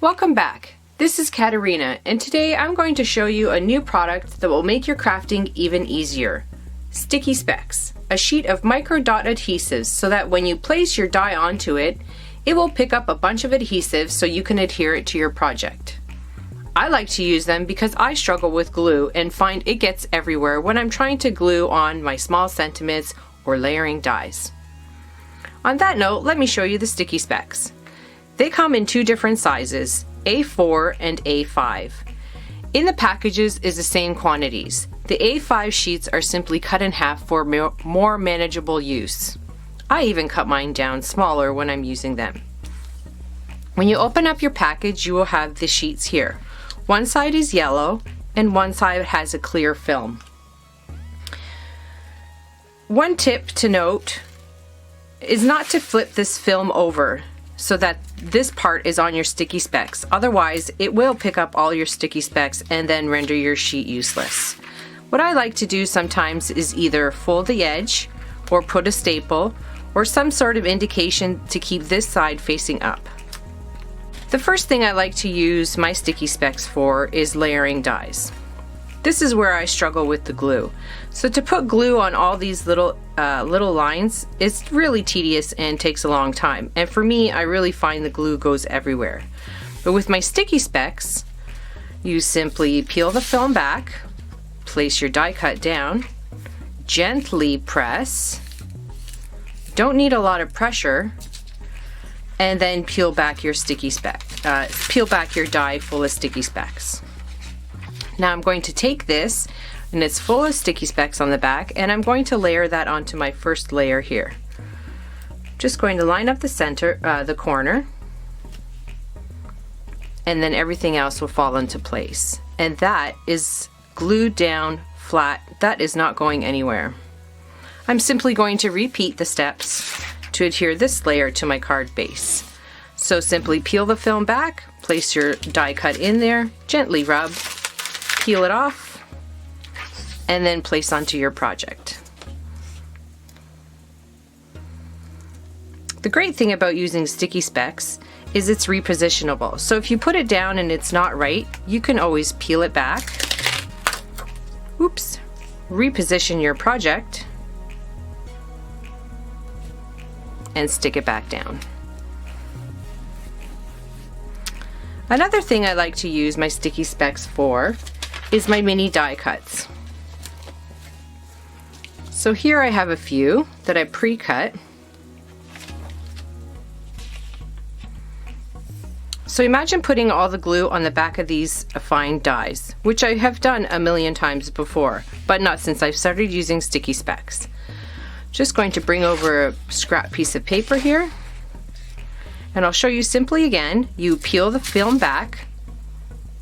Welcome back. This is Katarina, and today I'm going to show you a new product that will make your crafting even easier. Sticky Specks, a sheet of micro dot adhesives so that when you place your die onto it, it will pick up a bunch of adhesives so you can adhere it to your project. I like to use them because I struggle with glue and find it gets everywhere when I'm trying to glue on my small sentiments or layering dies. On that note, let me show you the Sticky Specks. They come in two different sizes, A4 and A5. In the packages is the same quantities. The A5 sheets are simply cut in half for more manageable use. I even cut mine down smaller when I'm using them. When you open up your package, you will have the sheets here. One side is yellow and one side has a clear film. One tip to note is not to flip this film over so that this part is on your sticky specks. Otherwise, it will pick up all your sticky specks and then render your sheet useless. What I like to do sometimes is either fold the edge or put a staple or some sort of indication to keep this side facing up. The first thing I like to use my sticky specks for is layering dies. This is where I struggle with the glue. So to put glue on all these little lines is really tedious and takes a long time. And for me, I really find the glue goes everywhere. But with my sticky specks, you simply peel the film back, place your die cut down, gently press, don't need a lot of pressure, and then peel back your sticky speck. Peel back your die full of sticky specks. Now I'm going to take this, and it's full of sticky specks on the back, and I'm going to layer that onto my first layer here. Just going to line up the center, the corner, and then everything else will fall into place. And that is glued down flat. That is not going anywhere. I'm simply going to repeat the steps to adhere this layer to my card base. So simply peel the film back, place your die cut in there, gently rub, peel it off, and then place onto your project. The great thing about using sticky specks is it's repositionable. So if you put it down and it's not right, you can always peel it back, oops, reposition your project, and stick it back down. Another thing I like to use my sticky specks for is my mini die cuts. So here I have a few that I pre-cut. So imagine putting all the glue on the back of these fine dies, which I have done a million times before, but not since I've started using sticky specks. Just going to bring over a scrap piece of paper here, and I'll show you simply again. You peel the film back,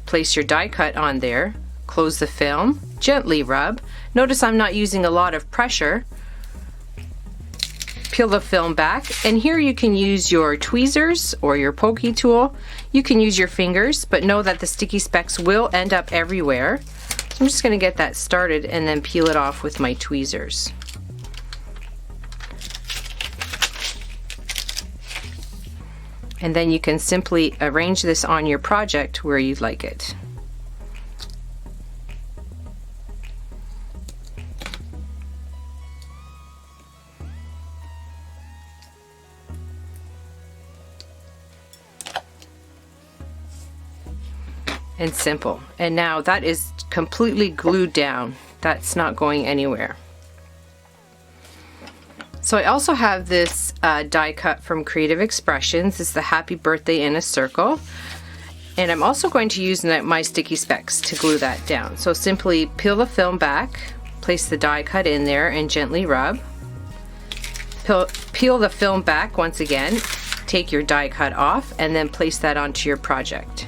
place your die cut on there, close the film, gently rub. Notice I'm not using a lot of pressure. Peel the film back, and here you can use your tweezers or your pokey tool. You can use your fingers, but know that the sticky specks will end up everywhere. So I'm just going to get that started and then peel it off with my tweezers. And then you can simply arrange this on your project where you'd like it. And simple. And now that is completely glued down. That's not going anywhere. So I also have this die cut from Creative Expressions. It's the Happy Birthday in a Circle. And I'm also going to use my sticky specks to glue that down. So simply peel the film back, place the die cut in there and gently rub. Peel the film back once again, take your die cut off, and then place that onto your project.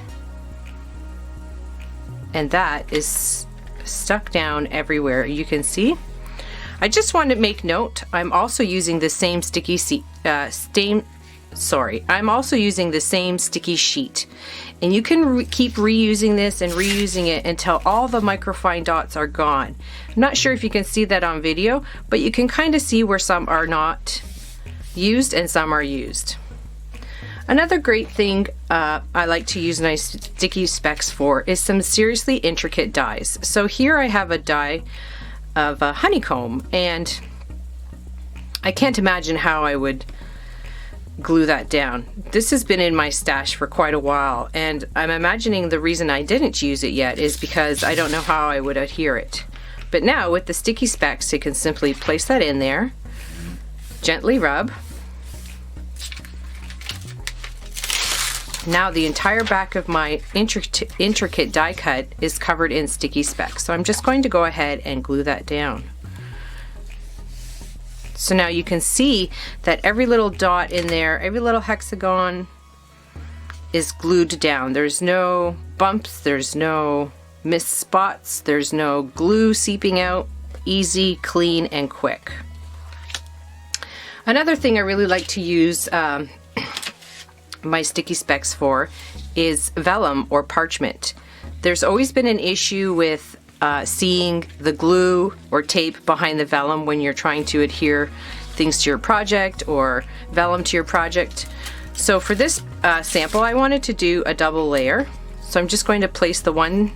And that is stuck down everywhere. You can see. I just want to make note, I'm also using the same sticky I'm also using the same sticky sheet. And you can keep reusing this and reusing it until all the microfine dots are gone. I'm not sure if you can see that on video, but you can kind of see where some are not used and some are used. Another great thing I like to use my Sticky Specks for is some seriously intricate dies. So here I have a die of a honeycomb, and I can't imagine how I would glue that down. This has been in my stash for quite a while, and I'm imagining the reason I didn't use it yet is because I don't know how I would adhere it. But now with the Sticky Specks, you can simply place that in there, gently rub. Now the entire back of my intricate die cut is covered in Sticky Specks. So I'm just going to go ahead and glue that down. So now you can see that every little dot in there, every little hexagon is glued down. There's no bumps, there's no missed spots, there's no glue seeping out. Easy, clean, and quick. Another thing I really like to use my Sticky Specks for is vellum or parchment. There's always been an issue with seeing the glue or tape behind the vellum when you're trying to adhere things to your project or vellum to your project. So for this sample, I wanted to do a double layer. So I'm just going to place the one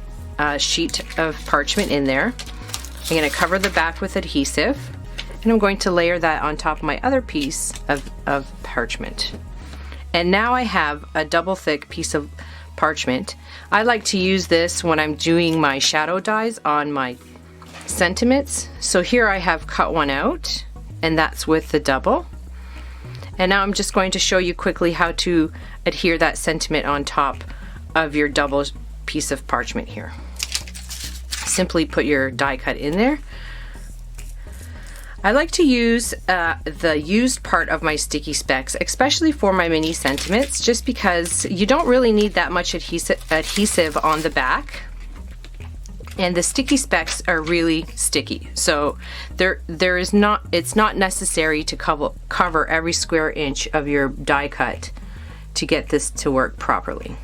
sheet of parchment in there. I'm going to cover the back with adhesive, and I'm going to layer that on top of my other piece of parchment. And now I have a double thick piece of parchment. I like to use this when I'm doing my shadow dies on my sentiments. So here I have cut one out, and that's with the double. And now I'm just going to show you quickly how to adhere that sentiment on top of your double piece of parchment here. Simply put your die cut in there. I like to use the used part of my Sticky Specks, especially for my mini sentiments, just because you don't really need that much adhesive on the back, and the Sticky Specks are really sticky. So it's not necessary to cover every square inch of your die cut to get this to work properly.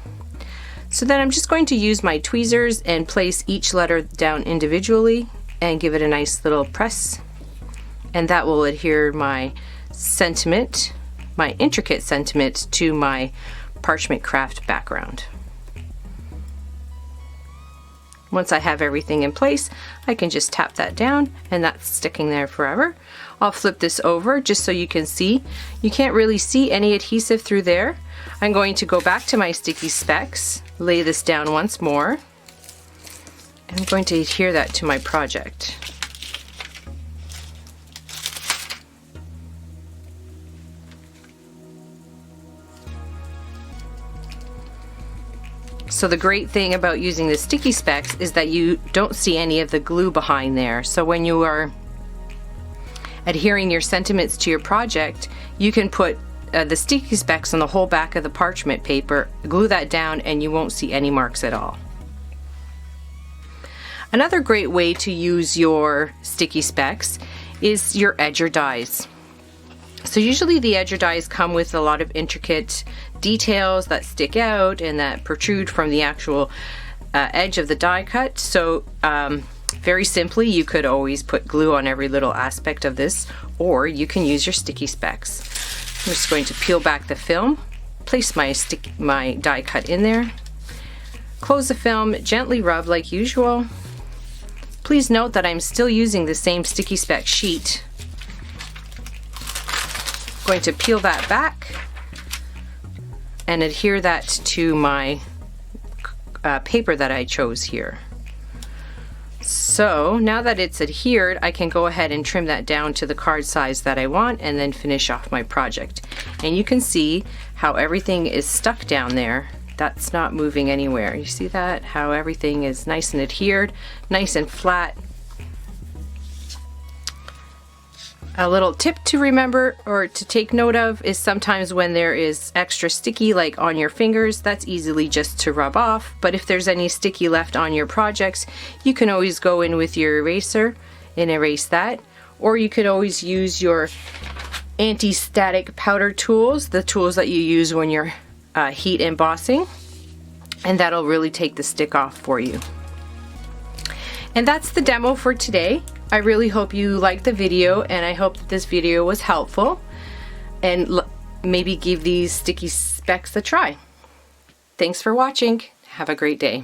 So then I'm just going to use my tweezers and place each letter down individually and give it a nice little press. And that will adhere my sentiment, my intricate sentiment, to my parchment craft background. Once I have everything in place, I can just tap that down, and that's sticking there forever. I'll flip this over just so you can see. You can't really see any adhesive through there. I'm going to go back to my Sticky Specks, lay this down once more, and I'm going to adhere that to my project. So the great thing about using the Sticky Specks is that you don't see any of the glue behind there. So when you are adhering your sentiments to your project, you can put the Sticky Specks on the whole back of the parchment paper, glue that down, and you won't see any marks at all. Another great way to use your Sticky Specks is your edger dies. So usually the edger dies come with a lot of intricate details that stick out and that protrude from the actual edge of the die cut. So very simply, you could always put glue on every little aspect of this, or you can use your Sticky Specks. I'm just going to peel back the film, place my die cut in there, close the film, gently rub like usual. Please note that I'm still using the same Sticky Speck sheet. Going to peel that back and adhere that to my paper that I chose here. So now that it's adhered, I can go ahead and trim that down to the card size that I want and then finish off my project. And you can see how everything is stuck down there. That's not moving anywhere. You see that? How everything is nice and adhered, nice and flat. A little tip to remember or to take note of is sometimes when there is extra sticky like on your fingers, that's easily just to rub off. But if there's any sticky left on your projects, you can always go in with your eraser and erase that. Or you could always use your anti-static powder tools, the tools that you use when you're heat embossing, and that'll really take the stick off for you. And that's the demo for today. I really hope you liked the video, and I hope that this video was helpful and maybe give these Sticky Specks a try. Thanks for watching. Have a great day.